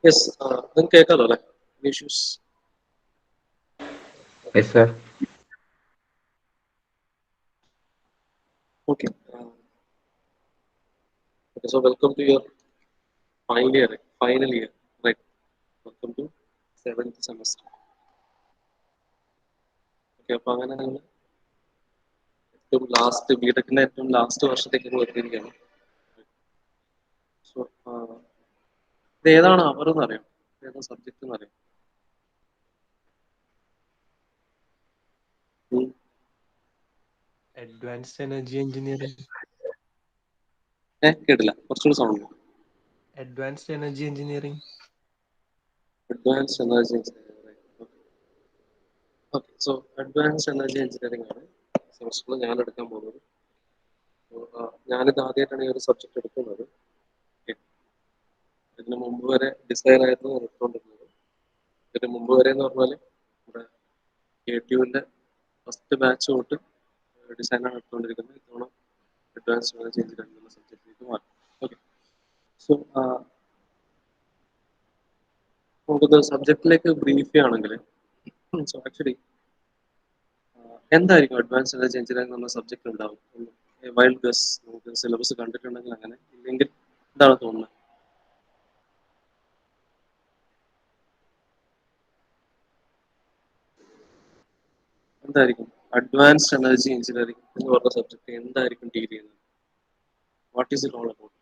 Yes, നിങ്ങൾക്ക് കേൾക്കാലോ അല്ലേ? Issues. Yes, sir. Okay. Okay, so welcome to your final year. Final year, right? Welcome to 7th semester. Okay, അപ്പോൾ അങ്ങനെ നിങ്ങൾ ഏറ്റവും last ബിടെക്കിന്റെ ഏറ്റവും ലാസ്റ്റ് വർഷത്തേക്ക് പോയിരിക്കുകയാണ്. സോ ഇത് ഏതാണ് അവർ എന്നറിയാം, ഏതാണ് സബ്ജക്ട് എന്നറിയാം? Advanced Energy Engineering. കേട്ടില്ല, കുറച്ചുകൂടി sound. Advanced Energy Engineering. Advanced energy engineering. Okay, so advanced energy engineering ആണ് സെമസ്റ്ററിൽ ഞാൻ എടുക്കാൻ പോകുന്നത്. ഞാനിത് ആദ്യമായിട്ടാണ് ഈ ഒരു സബ്ജക്ട് എടുക്കുന്നത്. ഇതിന് മുമ്പ് വരെ ഡിസൈൻ ആയിരുന്നു എടുത്തുകൊണ്ടിരുന്നത്. ഇതിന് മുമ്പ് വരെ എന്ന് പറഞ്ഞാൽ നമ്മുടെ KTUവിന്റെ ഫസ്റ്റ് ബാച്ച് തൊട്ട് ഡിസൈനാണ് എടുത്തുകൊണ്ടിരിക്കുന്നത്. ഇത്തവണ അഡ്വാൻസ്ഡ് എനർജി എഞ്ചിനീയറിംഗ് എന്ന സബ്ജക്റ്റിലേക്ക് മാറി. ഓക്കെ, സോ നമുക്കിത് സബ്ജക്റ്റിലേക്ക് ബ്രീഫ് ചെയ്യുകയാണെങ്കിൽ, സോ ആക്ച്വലി എന്തായിരിക്കും അഡ്വാൻസ്ഡ് എനർജി എഞ്ചിനീയറിംഗ് എന്ന സബ്ജക്ട് ഉണ്ടാവും? വൈൽഡ് ഗസ് നമുക്ക് സിലബസ് കണ്ടിട്ടുണ്ടെങ്കിൽ അങ്ങനെ, ഇല്ലെങ്കിൽ എന്താണ് തോന്നുന്നത്? എന്തായിരിക്കും അഡ്വാൻസ്ഡ് എനർജി എഞ്ചിനീയറിംഗ് എന്ന് പറഞ്ഞ സബ്ജക്ട് എന്തായിരിക്കും ഡീൽ ചെയ്യുന്നത്? What is it all about?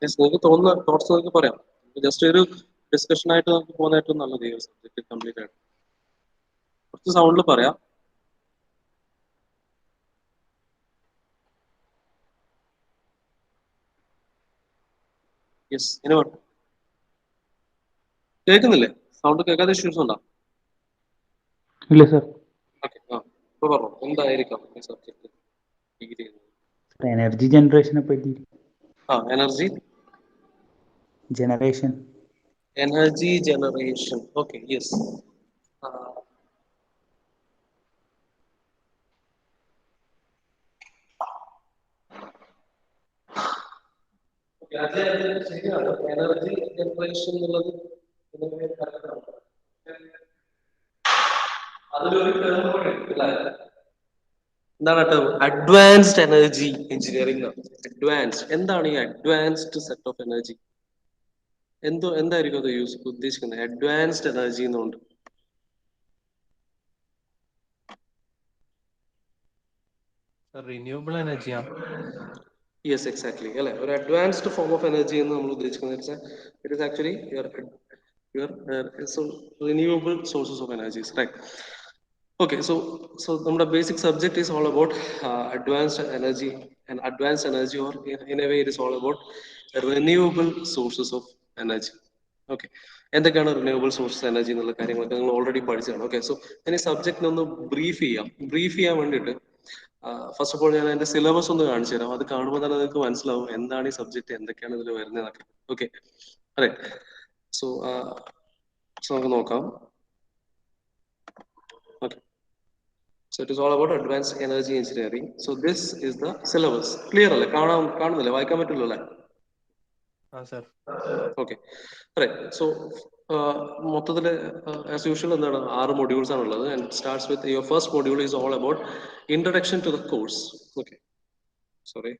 നിങ്ങൾക്ക് തോന്നുന്ന തോട്ട്സ് നിങ്ങൾക്ക് പറയാം. ജസ്റ്റ് ഒരു ഡിസ്കഷൻ ആയിട്ട് നമുക്ക് പോകുന്ന ഏറ്റവും നല്ലത് ഈ സബ്ജക്ട് കംപ്ലീറ്റ് ആയിട്ട്. കുറച്ച് സൗണ്ടിൽ പറയാം. യെസ്, ഇനി വേണം. കേൾക്കുന്നില്ലേ? സൗണ്ട് കേൾക്കാതെ ഇഷ്യൂസ് ഉണ്ടോ? ഇല്ല സർ. ഓക്കെ, ഇപ്പൊ പറഞ്ഞു എന്തായിരിക്കാം ഈ സബ്ജക്ട് ഡീൽ ചെയ്യുന്നത്? എനർജി ജനറേഷനെ പറ്റി. Energy generation. Energy generation. Okay, yes. ശരിയാണ്, എനർജി ജനറേഷൻ എന്നുള്ളത് അതിലൊരു ടേം കൂടെ ഉണ്ട് അല്ലേ? എന്താണ് term? Advanced energy engineering. Advanced എന്താണ് ഈ അഡ്വാൻസ്ഡ് സെറ്റ് ഓഫ് എനർജി? എന്തായിരിക്കും അത് ഉദ്ദേശിക്കുന്നത് അഡ്വാൻസ്ഡ് എനർജി എന്നുകൊണ്ട്? Renewable energy. യെസ്, എക്സാക്ട്ലി അല്ലെ. ഒരു അഡ്വാൻസ്ഡ് ഫോം ഓഫ് എനർജി എന്ന് നമ്മൾ ഉദ്ദേശിക്കുന്നത് it is actually your renewable sources of energies, right? Okay, so നമ്മുടെ basic subject is all about advanced energy, and advanced energy, or in a way it is all about renewable sources of energy. Okay, എന്തൊക്കെയാണ് renewable sources energy എന്നുള്ള കാര്യങ്ങളൊക്കെ നിങ്ങൾ already പഠിച്ചതാണ്. Okay, so ഇനി സബ്ജക്റ്റിനെ ഒന്ന് brief ചെയ്യാൻ വേണ്ടിയിട്ട് ഫസ്റ്റ് ഓഫ് ഓൾ ഞാൻ എന്റെ സിലബസ് ഒന്ന് കാണിച്ചു തരാം. അത് കാണുമ്പോൾ തന്നെ നിങ്ങൾക്ക് മനസ്സിലാവും എന്താണ് ഈ സബ്ജക്ട്, എന്തൊക്കെയാണ് ഇതിൽ വരുന്നതൊക്കെ. ഓക്കെ, അതെ. സോ നമുക്ക് നോക്കാം. Okay, so it is all about advanced energy engineering. So this is the syllabus. Clear അല്ലേ? കാണുന്നില്ലേ? വായിക്കാൻ പറ്റില്ലോ അല്ലേ? Sir. Okay, right. സോ മൊത്തത്തിൽ ആസ് യൂഷ്വൽ എന്താണ് 6 modules ആണുള്ളത്. And starts with your first module is all about introduction to the course. Okay, sorry,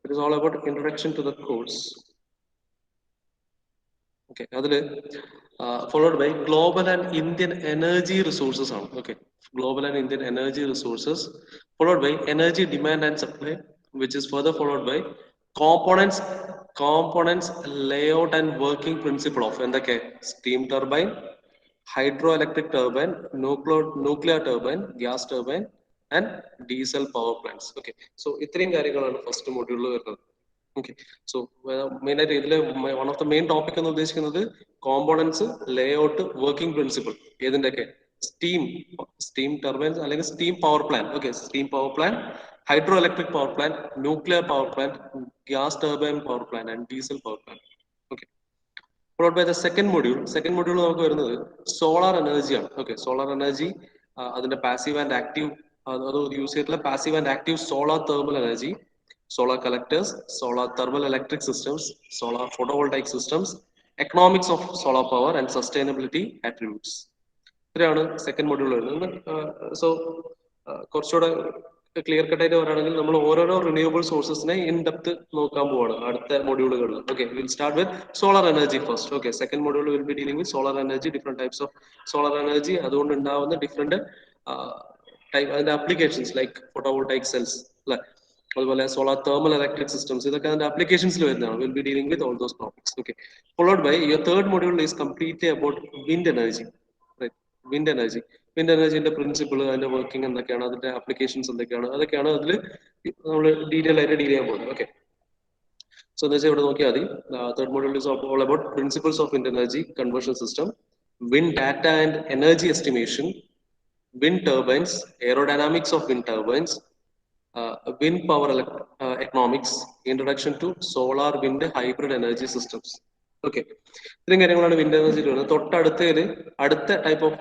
it is all about introduction to the course. Okay, അതില് followed by global and Indian energy resources ആണ്. Okay, global and Indian energy resources, followed by energy demand and supply, which is further followed by components layout and working principle of എന്തൊക്കെ? steam turbine, hydroelectric turbine, nuclear turbine, gas turbine and diesel power plants. Okay, so ഇത്രയും കാര്യങ്ങളാണ് first മൊഡ്യൂളിൽ വരുന്നത്. Okay, so main ആയിട്ട് ഇതിലെ one of the main topic എന്ന് ഉദ്ദേശിക്കുന്നത് components, layout, working principle. ഏതിൻ്റെയൊക്കെ? സ്റ്റീം ടർബൈൻസ് അല്ലെങ്കിൽ steam power plant. Okay, steam power plant, hydro electric power plant, nuclear power plant, gas turbine power plant and diesel power plant. Okay, followed by the second module നമുക്ക് വരുന്നത് solar എനർജിയാണ്. Okay, solar energy, അതിന്റെ passive and active അത് use ചെയ്തിട്ടുള്ള passive and active solar thermal energy, solar collectors, solar thermal electric systems, solar photovoltaic systems, economics of solar power and sustainability attributes. ഇത്രയാണ് second module വരുന്നത്. So കുറച്ചുകൂടെ clear cut ആയിട്ട് പറയുകയാണെങ്കിൽ നമ്മൾ ഓരോരോ renewable സോഴ്സസിനെ in depth നോക്കാൻ പോവാണ് അടുത്ത മൊഡ്യൂളുകളിൽ. Okay, will start with solar energy first. Okay, second module will be dealing with solar energy, different types of solar energy, അതുകൊണ്ട് ഉണ്ടാവുന്ന ഡിഫറെന്റ് ടൈപ്പ് അതിന്റെ ആപ്ലിക്കേഷൻസ് ലൈക്ക് ഫോട്ടോവോൾട്ടൈക് സെൽസ് അല്ലെ, അതുപോലെ സോളാർ തെർമൽ ഇലക്ട്രിക് സിസ്റ്റംസ്, ഇതൊക്കെ അതിന്റെ ആപ്ലിക്കേഷൻസിൽ വരുന്നതാണ്. Will be dealing with all those topics. Okay, followed by your third module is completely about wind energy. Wind energy, wind എനർജിന്റെ principle, അതിന്റെ working എന്തൊക്കെയാണ്, അതിന്റെ ആപ്ലിക്കേഷൻസ് എന്തൊക്കെയാണ്, അതൊക്കെയാണ് അതിൽ നമ്മൾ ഡീറ്റെയിൽ ആയിട്ട് ഡീൽ ചെയ്യാൻ പോകുന്നത്. ഓക്കെ, സോ എന്ന് വെച്ചാൽ ഇവിടെ നോക്കിയാൽ മതി. Third module is all about principles of wind energy conversion system, wind data and energy estimation, wind turbines, aerodynamics of wind turbines, wind power economics, introduction to solar wind hybrid energy systems. Okay, ഇത്രയും കാര്യങ്ങളാണ് wind എനർജിയിൽ വരുന്നത്. തൊട്ടടുത്തതിൽ അടുത്ത type of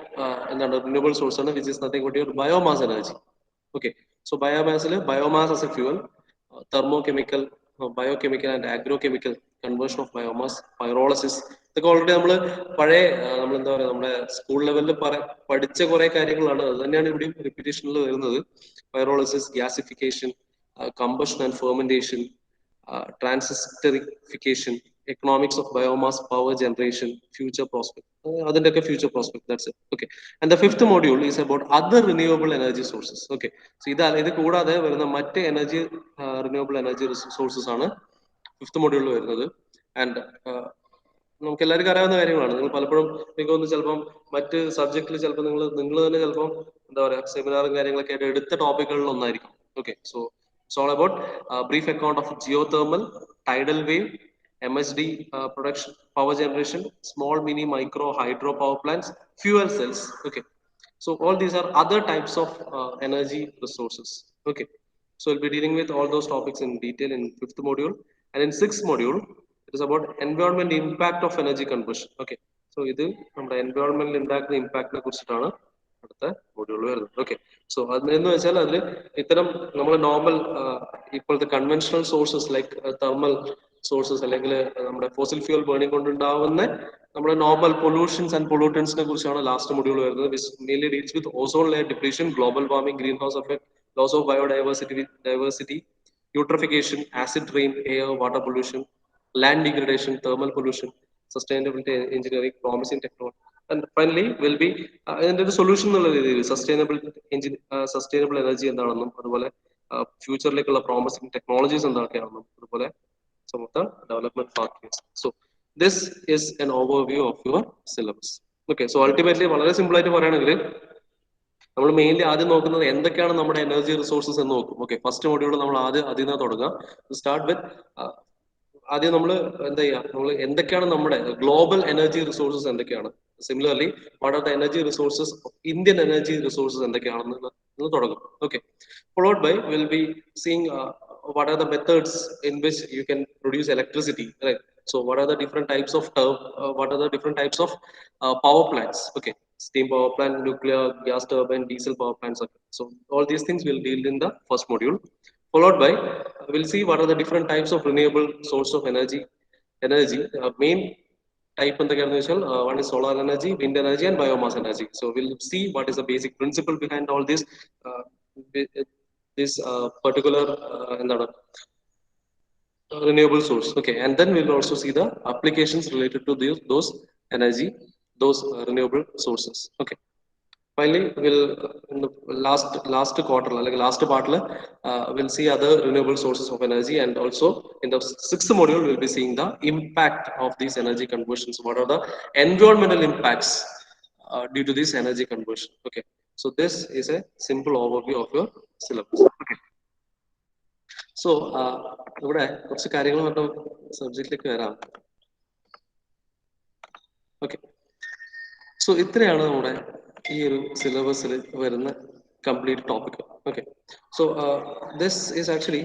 എന്താണ് renewable source ആണ്, which is nothing but your biomass energy. Okay, so ബയോമാസിൽ biomass as a fuel, thermochemical, biochemical and agrochemical conversion of biomass, pyrolysis, ഇതൊക്കെ ഓൾറെഡി നമ്മൾ പഴയ നമ്മൾ എന്താ പറയുക നമ്മുടെ സ്കൂൾ ലെവലിൽ പഠിച്ച കുറെ കാര്യങ്ങളാണ്. അത് തന്നെയാണ് ഇവിടെയും റിപ്പീറ്റേഷനിൽ വരുന്നത്. Pyrolysis, gasification, combustion and fermentation, transesterification, economics of biomass power generation, future prospect, അതിന്റെയൊക്കെ future prospect. That's it. Okay, and the fifth module is about other renewable energy sources. Okay, so ഇത് കൂടാതെ വരുന്ന മറ്റ് എനർജി റിന്യൂവബിൾ എനർജി സോഴ്സസ് ആണ് fifth മൊഡ്യൂളിൽ വരുന്നത്. And നമുക്ക് എല്ലാവർക്കും അറിയാവുന്ന കാര്യങ്ങളാണ്. നിങ്ങൾ പലപ്പോഴും എനിക്ക് തോന്നുന്നു ചിലപ്പം മറ്റ് സബ്ജക്റ്റിൽ ചിലപ്പോൾ നിങ്ങൾ തന്നെ ചിലപ്പം എന്താ പറയുക സെമിനാറും കാര്യങ്ങളൊക്കെ ആയിട്ട് എടുത്ത ടോപ്പിക്കുകളിൽ ഒന്നായിരിക്കും. Okay, so it's all about brief account of geothermal, tidal wave, MHD production, power generation, small mini micro hydro power plants, fuel cells. Okay, so all these are other types of energy resources. Okay, so we'll be dealing with all those topics in detail in fifth module. And in sixth module it is about environment impact of energy conversion. Okay, so ഇത് നമ്മുടെ environmental impact നെ കുറിച്ചിട്ടാണ് അടുത്ത module വരുന്നത്. Okay, so അതെന്ന് വെച്ചാൽ അതിൽ ഇത്തരം നമ്മൾ നോർമൽ ഇപ്പോഴത്തെ conventional sources like thermal sources അല്ലെങ്കിൽ നമ്മുടെ ഫോസിൽ ഫ്യൂൽ ബേണിംഗ് കൊണ്ടുണ്ടാവുന്ന നമ്മുടെ നോർമൽ പൊല്യൂഷൻസ് ആൻഡ് പൊല്യൂട്ടൻസിനെ കുറിച്ചാണ് ലാസ്റ്റ് മൊഡ്യൂൾ വരുന്നത്. Mainly deals with ozone layer depletion, global warming, green house effect, loss of biodiversity, eutrophication, acid rain, air water pollution, land degradation, thermal pollution, sustainability engineering, promising technology, and finally will be ഇതിന്റെ ഒരു solution എന്നുള്ള രീതിയിൽ sustainable energy എന്താണെന്നും അതുപോലെ ഫ്യൂച്ചറിലേക്കുള്ള promising technologies എന്തൊക്കെയാണെന്നും അതുപോലെ some of the development pathways. So this is an overview of your syllabus. Okay, so ultimately വളരെ simple ആയിട്ട് പറയുകയാണെങ്കിൽ നമ്മൾ മെയിൻലി ആദ്യം നോക്കുന്നത് എന്തൊക്കെയാണ് നമ്മുടെ എനർജി റിസോഴ്സസ് എന്ന് നോക്കും. ഓക്കെ, ഫസ്റ്റ് മൊഡ്യൂൾ നമ്മൾ ആദ്യം അതിൽ നിന്ന് തുടങ്ങാം. സ്റ്റാർട്ട് വിത്ത് ആദ്യം നമ്മൾ എന്താ ചെയ്യുക, നമ്മൾ എന്തൊക്കെയാണ് നമ്മുടെ ഗ്ലോബൽ എനർജി റിസോഴ്സസ് എന്തൊക്കെയാണ്, similarly what are the energy resources, Indian energy resources എന്തൊക്കെയാണെന്ന് തുടങ്ങും. Okay, followed by will be seeing what are the methods in which you can produce electricity, right? So what are the different types of power plants? Okay, steam power plant, nuclear, gas turbine, diesel power plants. Okay. So all these things will deal in the first module. Followed by we'll see what are the different types of renewable source of energy. Main type one is solar energy, wind energy, and biomass energy. So we'll see what is the basic principle behind all this particular renewable source. Okay, and then we'll also see the applications related to those renewable sources. Okay, finally we'll in the last quarter like last part we'll see other renewable sources of energy, and also in the sixth module we'll be seeing the impact of these energy conversions. What are the environmental impacts due to this energy conversion? Okay, so this is a simple overview of your syllabus. Okay, so ഇവിടെ കുറച്ച് കാര്യങ്ങൾ നമ്മുടെ സബ്ജക്റ്റിലേക്ക് വരാം. Okay, so ഇത്രയാണ് നമ്മുടെ ഈ ഒരു സിലബസിൽ വരുന്ന complete topic. Okay, so this is actually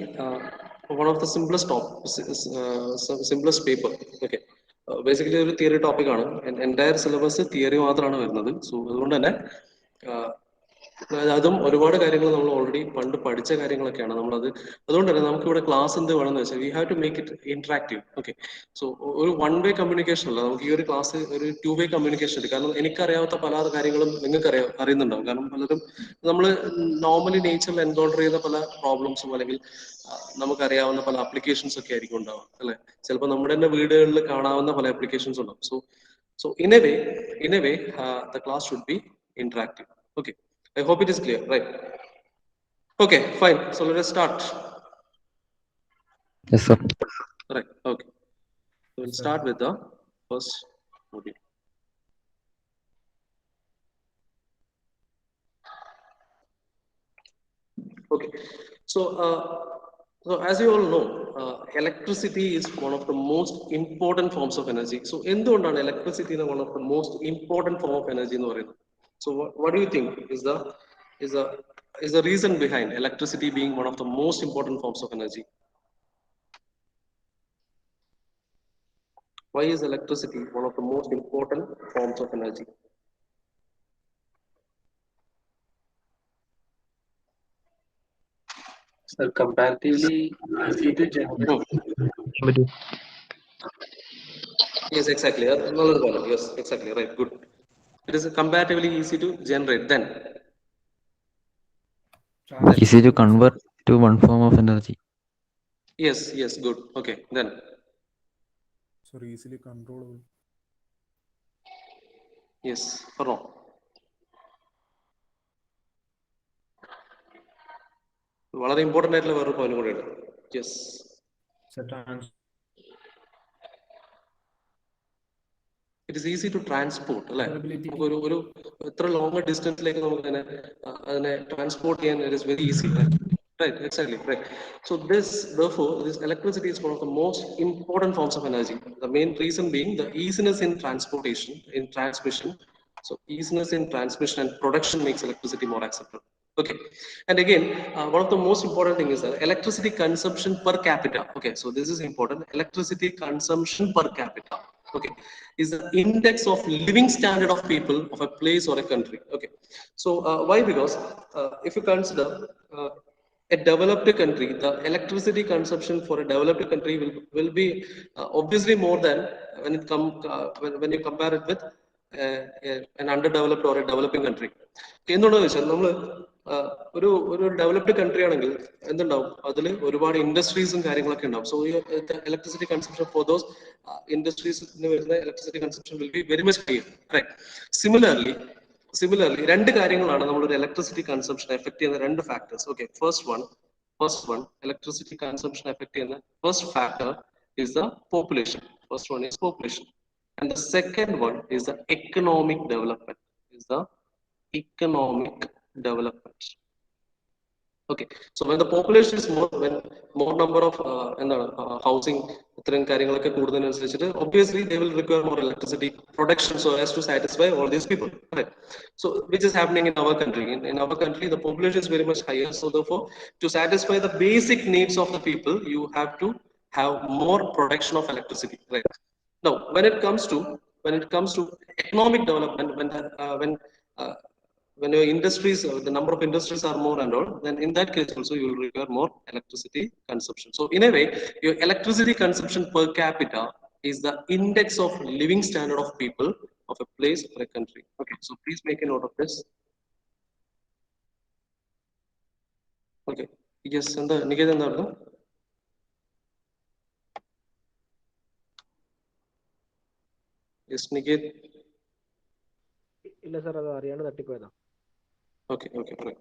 one of the simplest paper. Okay, basically ഒരു തിയറി ടോപ്പിക് ആണ്. എൻറ്റയർ സിലബസ് തിയറി മാത്രമാണ് വരുന്നത്. സോ അതുകൊണ്ട് തന്നെ അതും ഒരുപാട് കാര്യങ്ങൾ നമ്മൾ ഓൾറെഡി പണ്ട് പഠിച്ച കാര്യങ്ങളൊക്കെയാണ് നമ്മളത്. അതുകൊണ്ട് തന്നെ നമുക്ക് ഇവിടെ ക്ലാസ് എന്ത് വേണമെന്ന് വെച്ചാൽ we have to make it interactive. Okay, so ഒരു വൺ വേ കമ്മ്യൂണിക്കേഷൻ അല്ല, നമുക്ക് ഈ ഒരു ക്ലാസ് ഒരു ടു വേ കമ്മ്യൂണിക്കേഷൻ ഉണ്ട്. കാരണം എനിക്കറിയാത്ത പല കാര്യങ്ങളും നിങ്ങൾക്ക് അറിയുന്നുണ്ടാവും. കാരണം പലരും നമ്മൾ നോർമലി നേച്ചറിൽ എൻകൗണ്ടർ ചെയ്യുന്ന പല പ്രോബ്ലംസും അല്ലെങ്കിൽ നമുക്കറിയാവുന്ന പല ആപ്ലിക്കേഷൻസ് ഒക്കെ ആയിരിക്കും ഉണ്ടാവും അല്ലെ. ചിലപ്പോൾ നമ്മുടെ തന്നെ വീടുകളിൽ കാണാവുന്ന പല ആപ്ലിക്കേഷൻസ് ഉണ്ടാവും. So in a way the class should be interactive. Okay, I hope it is clear, right? Okay, fine, so let us start. Yes, sir. Right, okay, so we'll start with the first module. Okay, so as you all know, electricity is one of the most important forms of energy. So എന്തുകൊണ്ടാണ് electricity one of the most important form of energy എന്ന് പറയുന്നത്? So what do you think is the reason behind electricity being one of the most important forms of energy? Why is electricity one of the most important forms of energy? Sir, comparatively easy to generate. Yes, exactly. Another one. Yes, exactly. Right. Good. It is comparatively easy to generate. Then Easy to convert to one form of energy. yes, good. Okay, then. So easily controllable. Yes, or no? വളരെ important ആയിട്ടുള്ള വേറൊരു point കൂടെയുണ്ട്. Yes, it is easy to transport അല്ലെ. നമുക്ക് ഒരു എത്ര long ഡിസ്റ്റൻസിലേക്ക് നമുക്ക് അതിനെ ട്രാൻസ്പോർട്ട് ചെയ്യാൻ it is very easy. Right, exactly, right. So therefore, this electricity is one of the most important forms of energy. The main reason being the easiness in transportation, in transmission. So easiness in transmission and production makes electricity more acceptable. Okay, and again, one of the most important thing is that electricity consumption per capita. Okay, so this is important. Electricity consumption per capita, okay, is the index of living standard of people of a place or a country. Okay, so why? Because if you consider a developed country, the electricity consumption for a developed country will be obviously more than when you compare it with an underdeveloped or a developing country. എന്തുകൊണ്ടാന്ന് വെച്ചാൽ നമ്മൾ ഒരു developed country ആണെങ്കിൽ എന്തുണ്ടാവും, അതിൽ ഒരുപാട് ഇൻഡസ്ട്രീസും കാര്യങ്ങളൊക്കെ ഉണ്ടാവും. So electricity consumption for those ഇൻഡസ്ട്രീസിന് വരുന്ന electricity consumption will be very much high. Right. Similarly രണ്ട് കാര്യങ്ങളാണ് നമ്മൾ ഒരു ഇലക്ട്രിസിറ്റി കൺസംഷൻ എഫക്ട് ചെയ്യുന്ന രണ്ട് factors. Okay, first one electricity consumption effect ചെയ്യുന്ന first factor is the population. First one is population, and the second one is the economic development. Okay, so when the population is more, when more number of housing ഇത്തരം കാര്യങ്ങളൊക്കെ കൂടുന്നതിനനുസരിച്ചിട്ട് obviously they will require more electricity production so as to satisfy all these people, right? So which is happening in our country. In our country the population is very much higher, so therefore to satisfy the basic needs of the people you have to have more production of electricity, right? Now when it comes to economic development, when your industries, the number of industries are more and all, then in that case also you will require more electricity consumption. So in a way, your electricity consumption per capita is the index of living standard of people of a place or a country. Okay, so please make a note of this. Okay, yes, and the Niket and the yes, Niket. ഇല്ല sir, അത് അറിയാണ്ട് തട്ടിപ്പോയതാ. Okay, right.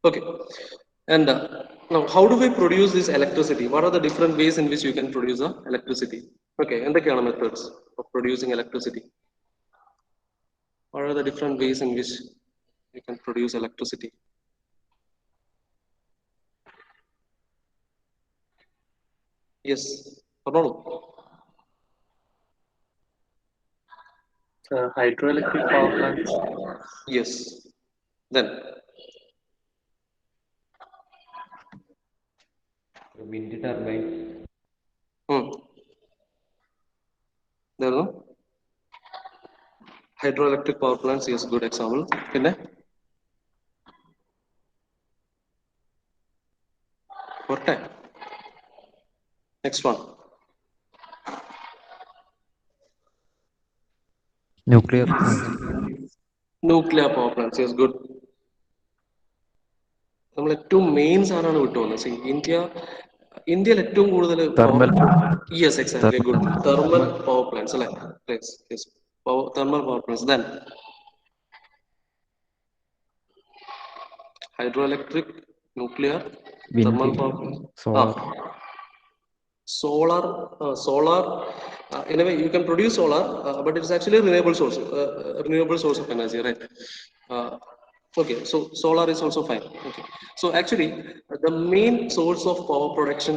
Okay, and now how do we produce this electricity? What are the different ways in which you can produce the electricity? Okay, എന്തൊക്കെയാണ് methods of producing electricity? What are the different ways in which you can produce electricity? Yes, or no? Hydroelectric power plants. Yes, then Wind turbines. Hydroelectric power plants is good example. Next one. Nuclear. Nuclear power plants is good. നമ്മൾ ഏറ്റവും mains ആരാണ് വിട്ടുവന്നത്? ഇന്ത്യയിൽ ഏറ്റവും കൂടുതൽ Thermal. Yes exactly good thermal power plants അല്ലേ? Thermal power plants. Then hydroelectric, nuclear, Wind. thermal power plant. Solar. Solar. In a way, you can produce solar, but it's actually a renewable source of energy, right? Okay, so solar is also fine. Okay, so actually, the main source of power production,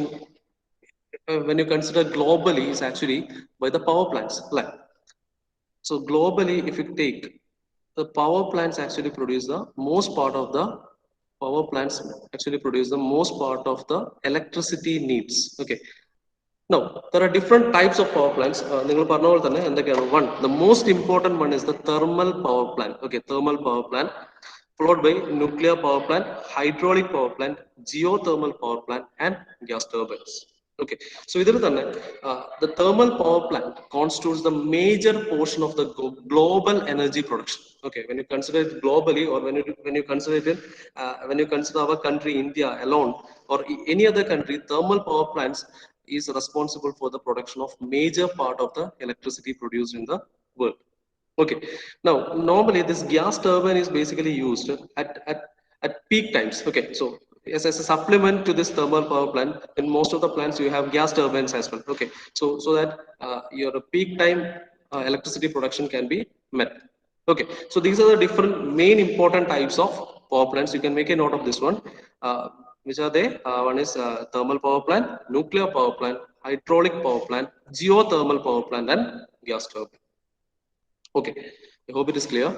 when you consider globally, is actually by the power plants. Like, so globally, if you take the power plants, actually produce the most part of the electricity needs. Okay. Now, there are different types of power plants. One, the most important one is the thermal power plant. Okay, thermal power plant, followed by nuclear power plant, hydraulic power plant, geothermal power plant, and gas turbines. Okay, so the thermal power plant constitutes the major portion of the global energy production. Okay, when you consider it globally, or when you consider it when you consider our country India alone, or any other country, thermal power plants is responsible for the production of major part of the electricity produced in the world. Okay, now normally this gas turbine is basically used at peak times. Okay, so as a supplement to this thermal power plant, in most of the plants you have gas turbines as well. Okay, so that your peak time electricity production can be met. Okay, so these are the different main important types of power plants. You can make a note of this one. Which are they? One is thermal power plant, nuclear power plant, hydraulic power plant, geothermal power plant, and gas turbine. Okay, I hope it is clear.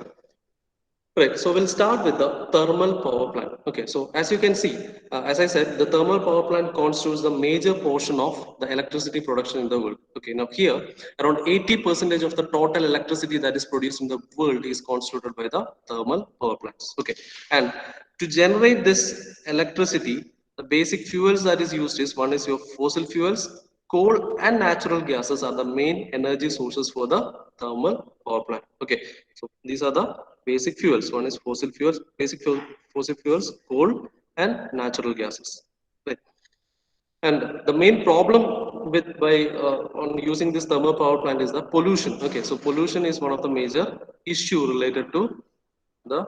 Right, so we'll start with the thermal power plant. Okay, so as you can see, as I said, the thermal power plant constitutes the major portion of the electricity production in the world. Okay, now here, around 80% of the total electricity that is produced in the world is constituted by the thermal power plants. Okay, and to generate this electricity, the basic fuels that is used is, one is your fossil fuels, coal and natural gases are the main energy sources for the thermal power plant. Okay, so these are the basic fuels. One is fossil fuels, fossil fuels, coal and natural gases. Right. And the main problem on using this thermal power plant is the pollution. Okay, so pollution is one of the major issue related to the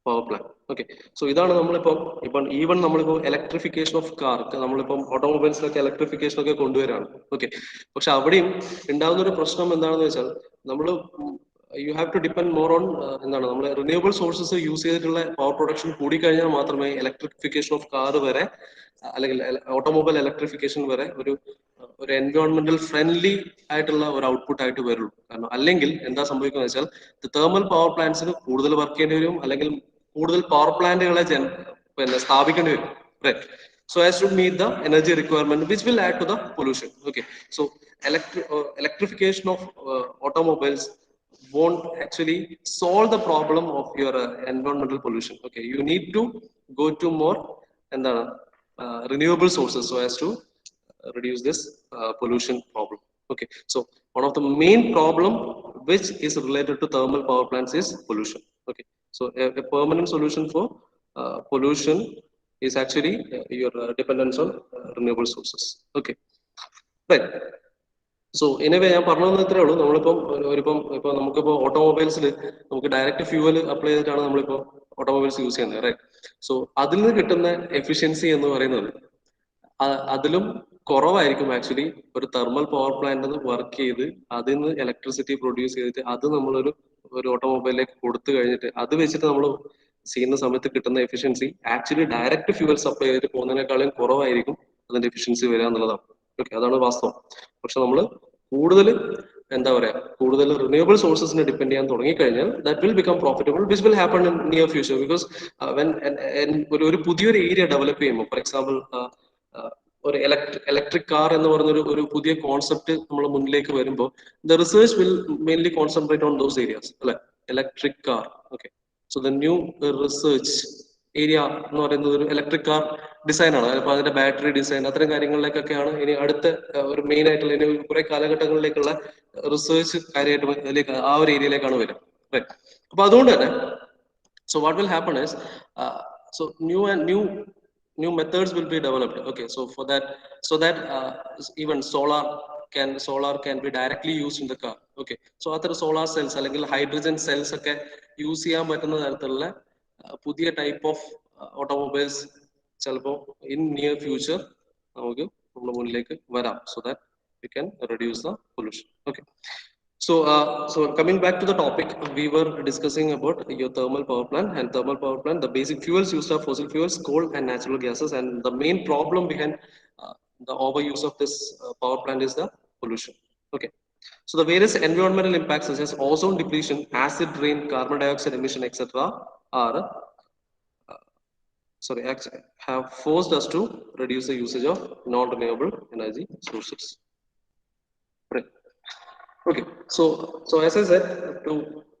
power plant. Okay, so ഇതാണ് നമ്മളിപ്പം even നമ്മളിപ്പോൾ electrification of car, നമ്മളിപ്പം ഓട്ടോമൊബൈൽസിലൊക്കെ electrification ഒക്കെ കൊണ്ടുവരാണ്. Okay, പക്ഷെ അവിടെയും ഉണ്ടാകുന്ന ഒരു പ്രശ്നം എന്താണെന്ന് വെച്ചാൽ നമ്മൾ you have to depend more on എന്താണ് നമ്മൾ റിന്യൂവബിൾ സോഴ്സസ് യൂസ് ചെയ്തിട്ടുള്ള പവർ പ്രൊഡക്ഷൻ കൂടിക്കഴിഞ്ഞാൽ മാത്രമേ ഇലക്ട്രിഫിക്കേഷൻ ഓഫ് കാർ വരെ അല്ലെങ്കിൽ ഓട്ടോമൊബൈൽ ഇലക്ട്രിഫിക്കേഷൻ വരെ ഒരു എൻവയോൺമെന്റൽ ഫ്രണ്ട്ലി ആയിട്ടുള്ള ഒരു ഔട്ട്പുട്ട് ആയിട്ട് വരുള്ളൂ. കാരണം അല്ലെങ്കിൽ എന്താ സംഭവിക്കുന്നത് വെച്ചാൽ തെർമൽ പവർ പ്ലാന്റ്സിന് കൂടുതൽ വർക്ക് ചെയ്യേണ്ടി വരും, അല്ലെങ്കിൽ കൂടുതൽ പവർ പ്ലാന്റുകളെ സ്ഥാപിക്കേണ്ടി വരും. Right. So as to meet the energy requirement, which will add to the pollution. Okay, so electrification of automobiles won't actually solve the problem of your environmental pollution. Okay, you need to go to more renewable sources so as to reduce this pollution problem. Okay, so one of the main problem which is related to thermal power plants is pollution. Okay, so a permanent solution for pollution is actually your dependence on renewable sources. Okay, right. So anyway ഞാൻ പറഞ്ഞതെന്ന് ഇത്രേ ഉള്ളൂ. നമ്മളിപ്പം ഇപ്പൊ നമുക്കിപ്പോ ഓട്ടോമൊബൈൽസിൽ നമുക്ക് direct fuel apply ചെയ്തിട്ടാണ് നമ്മളിപ്പോ ഓട്ടോമൊബൈൽസ് യൂസ് ചെയ്യുന്നത്. റൈറ്റ്. സോ അതിൽ നിന്ന് കിട്ടുന്ന എഫിഷ്യൻസി എന്ന് പറയുന്നത് അതിലും കുറവായിരിക്കും ആക്ച്വലി ഒരു തെർമൽ പവർ പ്ലാന്റ് വർക്ക് ചെയ്ത് അതിൽ നിന്ന് ഇലക്ട്രിസിറ്റി പ്രൊഡ്യൂസ് ചെയ്തിട്ട് അത് നമ്മളൊരു ഓട്ടോമൊബൈലിലേക്ക് കൊടുത്തു കഴിഞ്ഞിട്ട് അത് വെച്ചിട്ട് നമ്മൾ ചെയ്യുന്ന സമയത്ത് കിട്ടുന്ന efficiency actually direct fuel supply ചെയ്തിട്ട് പോകുന്നതിനേക്കാളും കുറവായിരിക്കും അതിന്റെ എഫിഷ്യൻസി വരിക എന്നുള്ളതാണ്. ഓക്കെ, അതാണ് വാസ്തവം. പക്ഷെ നമ്മൾ കൂടുതൽ കൂടുതൽ റിന്യൂവബിൾ സോഴ്സസിനെ ഡിപ്പെൻഡ് ചെയ്യാൻ തുടങ്ങിക്കഴിഞ്ഞാൽ that will become profitable, which will happen in near future. Because ഒരു പുതിയൊരു ഏരിയ ഡെവലപ്പ് ചെയ്യുമ്പോൾ, ഫോർ എക്സാമ്പിൾ ഒരു ഇലക്ട്രിക് കാർ എന്ന് പറയുന്ന ഒരു പുതിയ കോൺസെപ്റ്റ് നമ്മൾ മുന്നിലേക്ക് വരുമ്പോൾ the research will mainly concentrate on those areas അല്ലെ, electric car. Okay, so the new research area എന്ന് പറയുന്നത് ഒരു ഇലക്ട്രിക് കാർ ഡിസൈൻ ആണ്. അപ്പൊ അതിന്റെ ബാറ്ററി ഡിസൈൻ അത്തരം കാര്യങ്ങളിലേക്കൊക്കെയാണ് ഇനി അടുത്ത ഒരു മെയിൻ ആയിട്ടുള്ള ഇനി കുറെ കാലഘട്ടങ്ങളിലേക്കുള്ള റിസർച്ച് കാര്യമായിട്ട് ആ ഒരു ഏരിയയിലേക്കാണ് വരിക. അപ്പൊ അതുകൊണ്ട് തന്നെ so what will happen is so new methods will be developed. Okay, so for that, so that even solar can be directly used in the car. Okay, so other solar cells അല്ലെങ്കിൽ hydrogen cells ഒക്കെ use ചെയ്യാൻ പറ്റുന്ന തരത്തിലുള്ള പുതിയ type of automobiles ചിലപ്പോൾ in near future നമുക്ക് നമ്മുടെ മുന്നിലേക്ക് വരാം, so that we can reduce the pollution. Okay, so coming back to the topic, we were discussing about your thermal power plant. And thermal power plant, the basic fuels used are fossil fuels, coal and natural gases. And the main problem behind the overuse of this power plant is the pollution. Okay, so the various environmental impacts such as ozone depletion, acid rain, carbon dioxide emission, etc. are have forced us to reduce the usage of non-renewable energy sources. Right. Okay, so as I said, to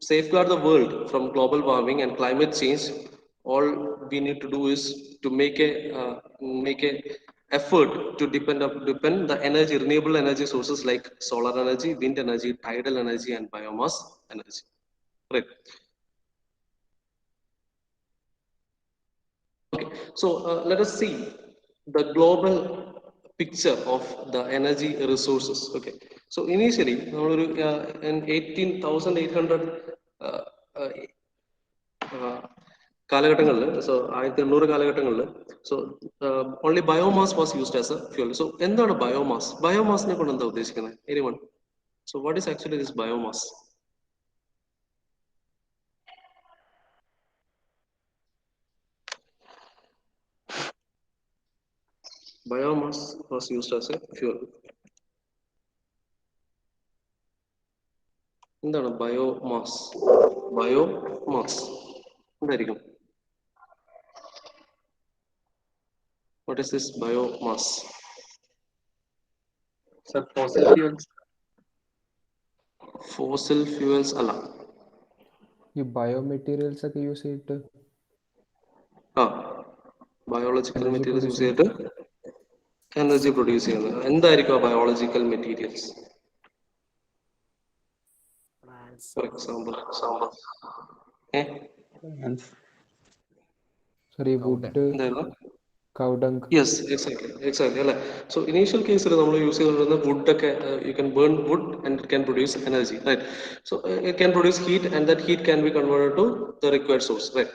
safeguard the world from global warming and climate change, all we need to do is to make a effort to depend the energy, renewable energy sources like solar energy, wind energy, tidal energy, and biomass energy. Right. Okay, so let us see the global picture of the energy resources. Okay, so initially in 18,800 കാലഘട്ടങ്ങളിൽ, so 1800 കാലഘട്ടങ്ങളിൽ, so only biomass was used as a fuel. So എന്താണ് biomass? ബയോമാസിനെ കൊണ്ട് എന്താ ഉദ്ദേശിക്കുന്നത്? Anyone? So what is actually this biomass? Biomass was used as a fuel. എന്താണ് biomass? Biomass എന്തായിരിക്കും? What is this biomass? Sir, fossil fuels. Fossil fuels അല്ല. ഈ biomaterials ഒക്കെ use ചെയ്തിട്ട് ബയോളജിക്കൽ മെറ്റീരിയൽസ് യൂസ് ചെയ്തിട്ട് എനർജി പ്രൊഡ്യൂസ് ചെയ്യുന്നത്. എന്തായിരിക്കും biological materials? For example sorry wood, cow dung. Yes, exactly അല്ലെ. So initial കേസിൽ നമ്മൾ യൂസ് ചെയ്തുകൊണ്ടിരുന്ന വുഡ് ഒക്കെ, you can burn wood and it can produce energy, right? So it can produce heat and that heat can be converted to the required source, right?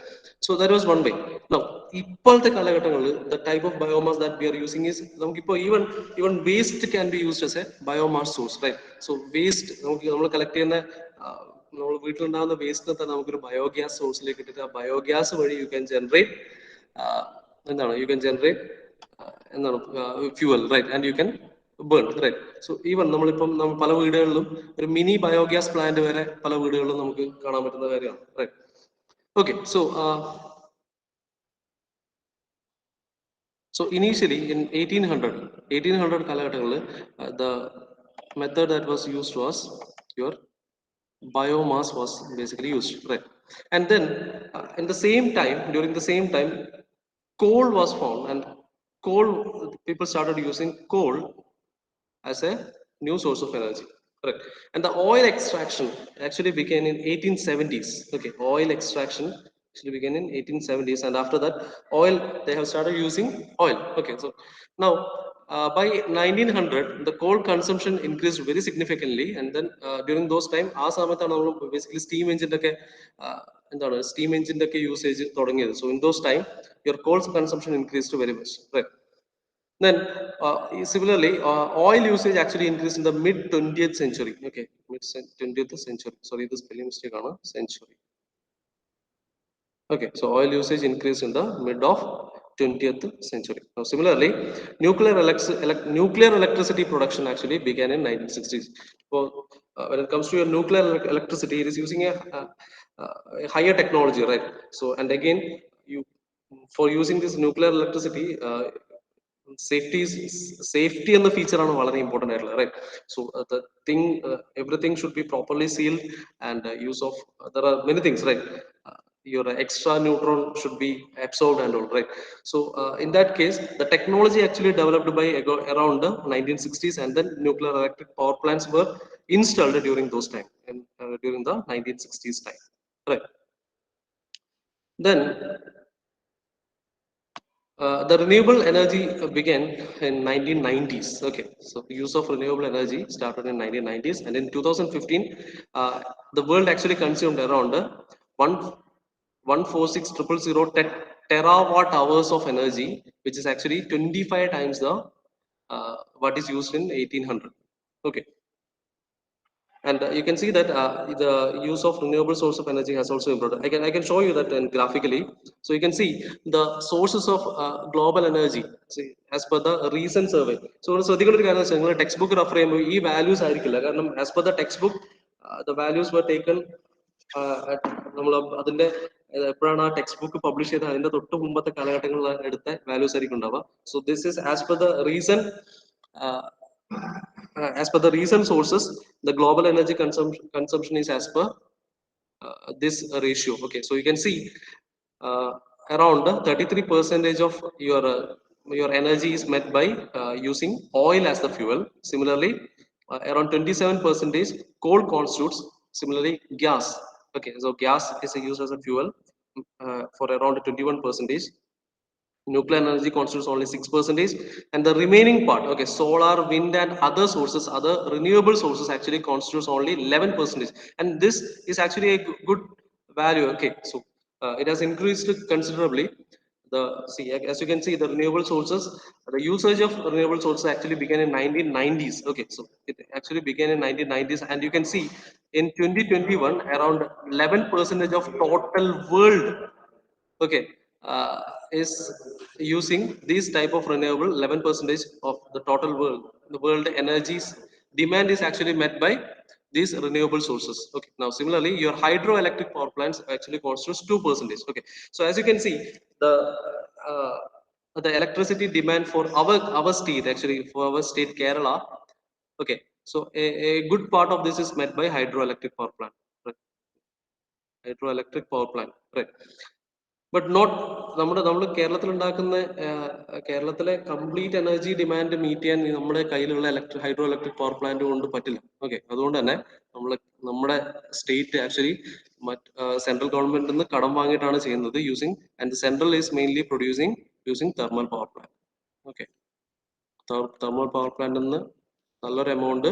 So that was one way. Now ഇപ്പോഴത്തെ കാലഘട്ടങ്ങളിൽ the type of biomass that we are using is, നമുക്കിപ്പോൾ even waste can be used as a biomass source, right? So waste നമ്മൾ collect ചെയ്യുന്ന നമ്മൾ വീട്ടിലുണ്ടാകുന്ന waste തന്നെ നമുക്കൊരു biogas സോഴ്സിലേക്ക് ഇട്ടിട്ട് ആ ബയോഗ്യാസ് വഴി you can generate you can generate fuel, right? And you can burn, right? So even നമ്മളിപ്പം പല വീടുകളിലും ഒരു മിനി ബയോഗ്യാസ് പ്ലാന്റ് വരെ പല വീടുകളിലും നമുക്ക് കാണാൻ പറ്റുന്ന കാര്യമാണ്, right? Okay, so initially in 1800 കാലഘട്ടങ്ങളിൽ the method that was used was your biomass was basically used, right? And then during the same time coal was found, and people started using coal as a new source of energy, correct? And the oil extraction actually began in 1870s. Okay, oil extraction actually began in 1870s, and after that they have started using oil. Okay, so now by 1900 the coal consumption increased very significantly, and then during those time basically steam engine usage തുടങ്ങിയത്. So in those time your coal consumption increased very much, right? Then similarly oil usage actually increased in the mid 20th century. Okay, mid 20th century, sorry, this spelling mistake on century. Okay, so oil usage increased in the mid of 20th century. Now similarly nuclear electricity production actually began in 1960s. So when it comes to your nuclear electricity, it is using a higher technology, right? So and again for using this nuclear electricity safety and the feature are very important, right? So the thing, everything should be properly sealed, and use of there are many things, right? Your extra neutron should be absorbed and all, right? So in that case, the technology actually developed by around the 1960s, and then nuclear electric power plants were installed during those time, and during the 1960s time, right? Then the renewable energy began in 1990s. Okay, so the use of renewable energy started in 1990s, and in 2015, the world actually consumed around 146,000 terawatt hours of energy, which is actually 25 times the what is used in 1800. Okay, and you can see that the use of renewable source of energy has also improved. I can show you that graphically. So you can see the sources of global energy. See, as per the recent survey. So textbook refer ചെയ്യുമ്പോൾ ഈ values ആയിരിക്കില്ല, കാരണം as per the textbook the values were taken നമ്മൾ അതിന്റെ എപ്പോഴാണ് ആ text book publish ചെയ്തത് അതിന്റെ തൊട്ട് മുമ്പത്തെ കാലഘട്ടങ്ങളിൽ എടുത്ത വാല്യൂസ് ആയിരിക്കും ഉണ്ടാവുക. So this is as per the reason as per the recent sources, the global energy consumption is as per this ratio. Okay, so you can see around 33% of your energy is met by using oil as the fuel. Similarly, around 27% coal constitutes. Similarly, gas. Okay, so gas is used as a fuel for around 21%. Nuclear energy constitutes only 6%, and the remaining part, okay, solar, wind, and other sources, other renewable sources actually constitutes only 11%, and this is actually a good value. Okay, so it has increased considerably. See, as you can see, the renewable sources, the usage of renewable sources actually began in 1990s. Okay, so it actually began in 1990s, and you can see in 2021 around 11% of total world, okay, is using these type of renewable. 11% of the total world energy's demand is actually met by these renewable sources. Okay, now similarly your hydroelectric power plants actually constitutes 2%. Okay, so as you can see, uh, the electricity demand for our state, actually for our state Kerala, okay, so a good part of this is met by hydroelectric power plant, right? Hydroelectric power plant, right? But not നമ്മൾ കേരളത്തിലെ complete energy demand meet ചെയ്യാൻ നമ്മുടെ കയ്യിലുള്ള hydro electric power plant കൊണ്ട് പറ്റില്ല. Okay, അതുകൊണ്ട് തന്നെ നമ്മുടെ സ്റ്റേറ്റ് ആക്ച്വലി സെൻട്രൽ ഗവൺമെന്റിൽ നിന്ന് കടം വാങ്ങിയിട്ടാണ് ചെയ്യുന്നത്, using, and central is mainly producing using thermal power plant. Okay, thermal power പ്ലാന്റിൽ നിന്ന് നല്ലൊരു എമൗണ്ട്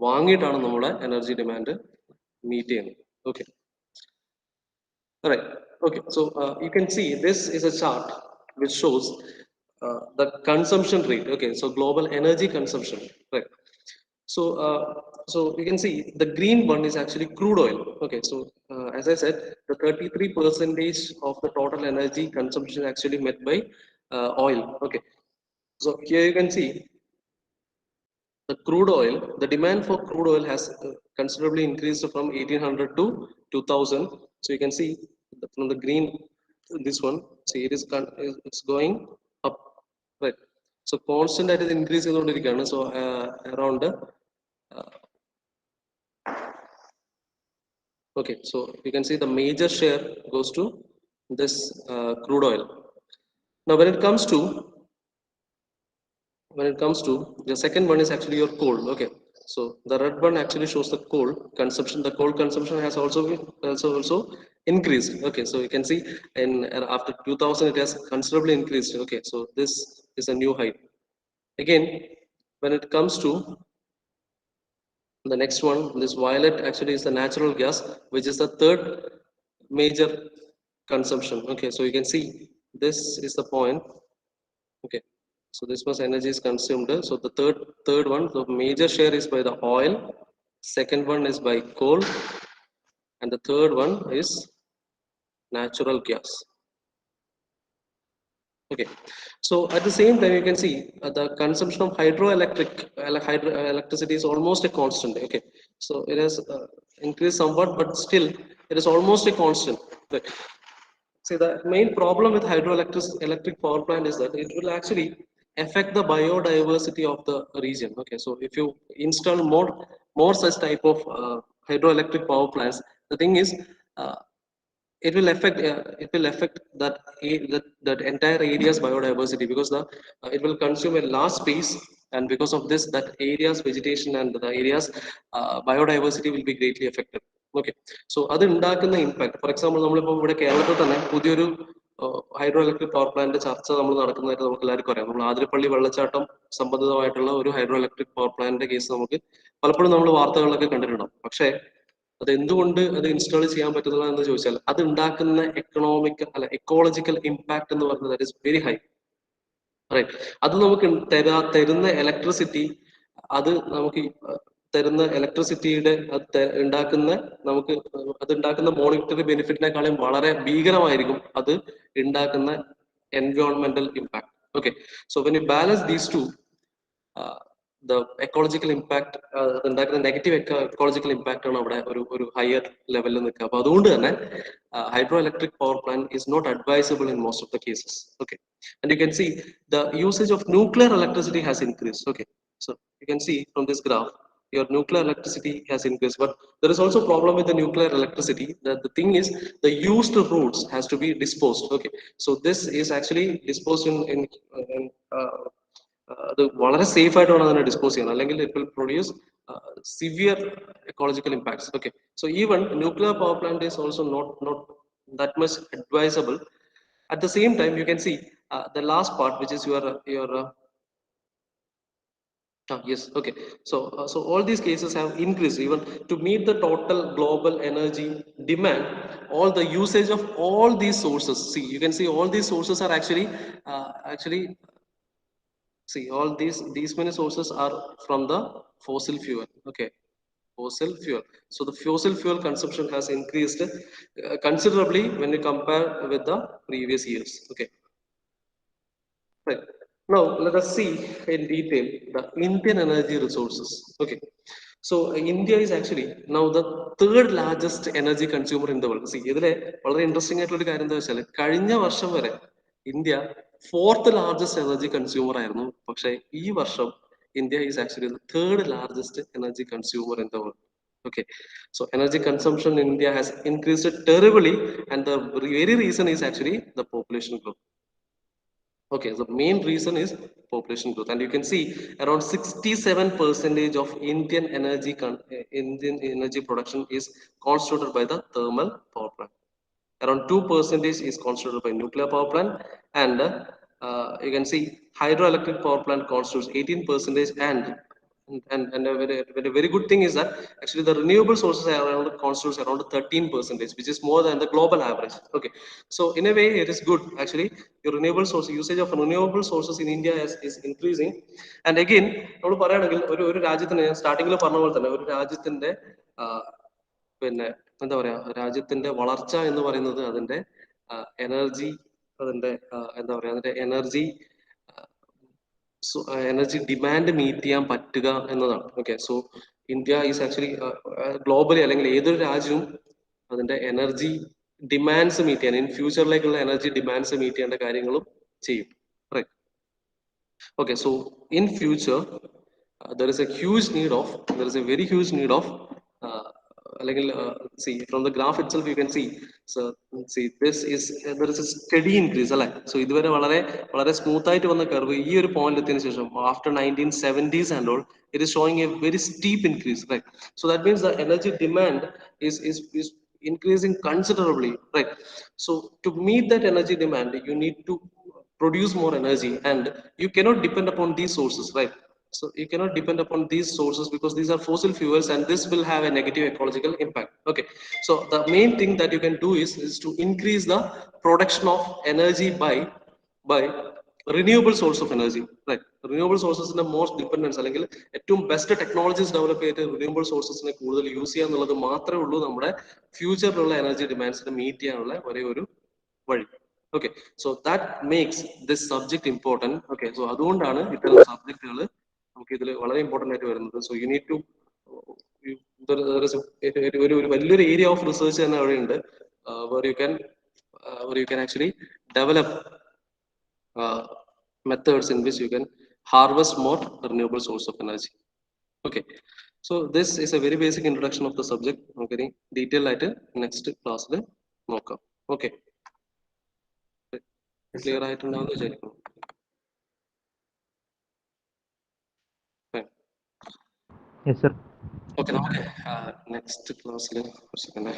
വാങ്ങിയിട്ടാണ് നമ്മുടെ എനർജി ഡിമാൻഡ് മീറ്റ് ചെയ്യുന്നത്. Okay, right. Okay, so you can see this is a chart which shows the consumption rate. Okay, so global energy consumption, right? So so you can see the green one is actually crude oil. Okay, so as I said, the 33% of the total energy consumption is actually met by oil. Okay, so here you can see the crude oil, the demand for crude oil has considerably increased from 1800 to 2000. So you can see from the green, this one, see it is it's going up, right? So constant that is increasing. So around okay, so you can see the major share goes to this crude oil. Now when it comes to the second one is actually your coal. Okay, so the red one actually shows the coal consumption. The coal consumption has also increased. Okay, so you can see in after 2000 it has considerably increased. Okay, so this is a new height. Again, when it comes to the next one, this violet actually is the natural gas, which is the third major consumption. Okay, so you can see this is the point. Okay, so this much energy is consumed. So the third one, the major share is by the oil, second one is by coal, and the third one is natural gas. Okay, so at the same time you can see the consumption of electricity is almost a constant. Okay, so it has increased somewhat, but still it is almost a constant. Right. See, the main problem with electric power plant is that it will actually affect the biodiversity of the region. Okay, so if you install more such type of hydroelectric power plants, the thing is, uh, it will affect that entire area's biodiversity, because it will consume a large space, and because of this, that area's vegetation and the area's biodiversity will be greatly affected. Okay, so അത് ഉണ്ടാക്കുന്ന impact, for example നമ്മളിപ്പോൾ ഇവിടെ കേരളത്തിൽ തന്നെ പുതിയൊരു hydro electric power plant ചർച്ച നമ്മൾ നടക്കുന്നതായിട്ട് നമുക്ക് എല്ലാവർക്കും അറിയാം. നമ്മൾ ആതിരപ്പള്ളി വെള്ളച്ചാട്ടം സംബന്ധിതമായിട്ടുള്ള ഒരു ഹൈഡ്രോ ഇലക്ട്രിക് പവർ പ്ലാന്റിന്റെ കേസ് നമുക്ക് പലപ്പോഴും നമ്മൾ വാർത്തകളിലൊക്കെ കണ്ടിട്ടുണ്ടാവും. പക്ഷേ അത് എന്തുകൊണ്ട് അത് ഇൻസ്റ്റാൾ ചെയ്യാൻ പറ്റുന്നില്ല എന്ന് ചോദിച്ചാൽ, അത് ഉണ്ടാക്കുന്ന എക്കോളജിക്കൽ ഇമ്പാക്ട് എന്ന് പറയുന്നത് that is very high. Right, അത് നമുക്ക് തരുന്ന ഇലക്ട്രിസിറ്റി, അത് നമുക്ക് തരുന്ന ഇലക്ട്രിസിറ്റിയുടെ ഉണ്ടാക്കുന്ന മോണിറ്ററി ബെനിഫിറ്റിനെക്കാളും വളരെ ഭീകരമായിരിക്കും അത് ഉണ്ടാക്കുന്ന എൻവയോൺമെന്റൽ impact. Okay, so when you balance these two, the ecological impact, ഉണ്ടാക്കുന്ന നെഗറ്റീവ് എക്കോളജിക്കൽ ഇമ്പാക്ട് ആണ് അവിടെ ഒരു ഹയർ ലെവലിൽ നിൽക്കുക. അപ്പൊ അതുകൊണ്ട് തന്നെ hydro electric power plant is not advisable in most of the cases. Okay, and you can see the usage of nuclear electricity has increased. Okay, so you can see from this graph, your nuclear electricity has increased, but there is also a problem with the nuclear electricity, that the thing is the used routes has to be disposed. Okay, so this is actually disposed in അത് വളരെ safe ആയിട്ട് വേണം അതിനെ dispose ചെയ്യണം, അല്ലെങ്കിൽ it will produce severe ecological impacts. Okay, so even nuclear power plant is also not that much advisable. At the same time, you can see the last part, which is your yes, okay, so all these cases have increased even to meet the total global energy demand. All the usage of all these sources, see, you can see all these sources are actually see, all these many sources are from the fossil fuel. Okay, fossil fuel. So the fossil fuel consumption has increased considerably when you compare with the previous years. Okay, right. Now let us see in detail the Indian energy resources. Okay, so India is actually now the third largest energy consumer in the world. See, ഇതിലെ വളരെ interesting ആയിട്ടുള്ള ഒരു കാര്യം എന്താ വെച്ചാൽ, കഴിഞ്ഞ വർഷം വരെ India fourth largest energy consumer ആയിരുന്നു. പക്ഷേ ഈ വർഷം India is actually the third largest energy consumer in the world. Okay, so energy consumption in India has increased terribly, and the very reason is actually the population growth. Okay, the main reason is population growth, and you can see around 67% of Indian energy production is constituted by the thermal power plant. Around 2% is constituted by nuclear power plant, and you can see hydroelectric power plant constitutes 18%, and a very good thing is that actually the renewable sources constitutes around 13%, which is more than the global average. Okay, so in a way it is good. Actually, your renewable source usage of renewable sources in India is increasing. And again, നമ്മൾ പറയുകയാണെങ്കിൽ ഒരു രാജ്യത്തിന് സ്റ്റാർട്ടിങ്ങിൽ പറഞ്ഞ പോലെ തന്നെ ഒരു രാജ്യത്തിന്റെ പിന്നെ എന്താ പറയാ, രാജ്യത്തിന്റെ വളർച്ച എന്ന് പറയുന്നത് അതിന്റെ എനർജി, അതിന്റെ എന്താ പറയാ, അതിന്റെ എനർജി ഡിമാൻഡ് മീറ്റ് ചെയ്യാൻ പറ്റുക എന്നതാണ്. Okay, so India is actually globally, അല്ലെങ്കിൽ ഏതൊരു രാജ്യവും അതിന്റെ എനർജി ഡിമാൻഡ്സ് മീറ്റ് ചെയ്യാൻ, ഇൻ ഫ്യൂച്ചറിലേക്കുള്ള എനർജി ഡിമാൻഡ്സ് മീറ്റ് ചെയ്യേണ്ട കാര്യങ്ങളും ചെയ്യും. Right, okay, so in future there is a very huge need of അല്ലെങ്കിൽ see from the graph itself you can see, so see this is there is a steady increase അല്ലെ. So ഇതുവരെ വളരെ smooth ആയിട്ട് വന്ന curve ഈ ഒരു point എത്തിയതിനു ശേഷം after 1970s and all, it is showing a very steep increase, right? So that means the energy demand is increasing considerably, right? So to meet that energy demand, you need to produce more energy, and you cannot depend upon these sources, right? So you cannot depend upon these sources because these are fossil fuels, and this will have a negative ecological impact. Okay, so the main thing that you can do is to increase the production of energy by renewable source of energy, right? Renewable sources in the most dependence, അല്ലെങ്കിൽ ഏറ്റവും best technologies develop ചെയ്തിട്ട് renewable സോഴ്സസിനെ കൂടുതൽ use ചെയ്യുക എന്നുള്ളത് മാത്രമേ ഉള്ളൂ നമ്മുടെ ഫ്യൂച്ചറിലുള്ള energy ഡിമാൻഡ്സിനെ meet ചെയ്യാനുള്ള ഒരേ ഒരു വഴി. Okay, so that makes this subject important. Okay, so അതുകൊണ്ടാണ് ഇത്തരം സബ്ജക്റ്റുകൾ നമുക്ക് ഇതിൽ വളരെ ഇമ്പോർട്ടന്റ് ആയിട്ട് വരുന്നത്. സോ യു നീഡ് ടു ഒരു വലിയൊരു ഏരിയ ഓഫ് റിസർച്ച് തന്നെ അവിടെ ഉണ്ട്, where you can or you can actually develop methods in which you can harvest more renewable source of energy. Okay, so this is a very basic introduction of the subject. Okay, detail ആയിട്ട് next class നോക്കാം. Okay, Yes, clear sir. ആയിട്ടുണ്ടാവുമെന്ന് വിചാരിക്കുന്നു. Fine. Yes, sir. Okay, നമുക്ക് next ക്ലാസ്സിൽ second.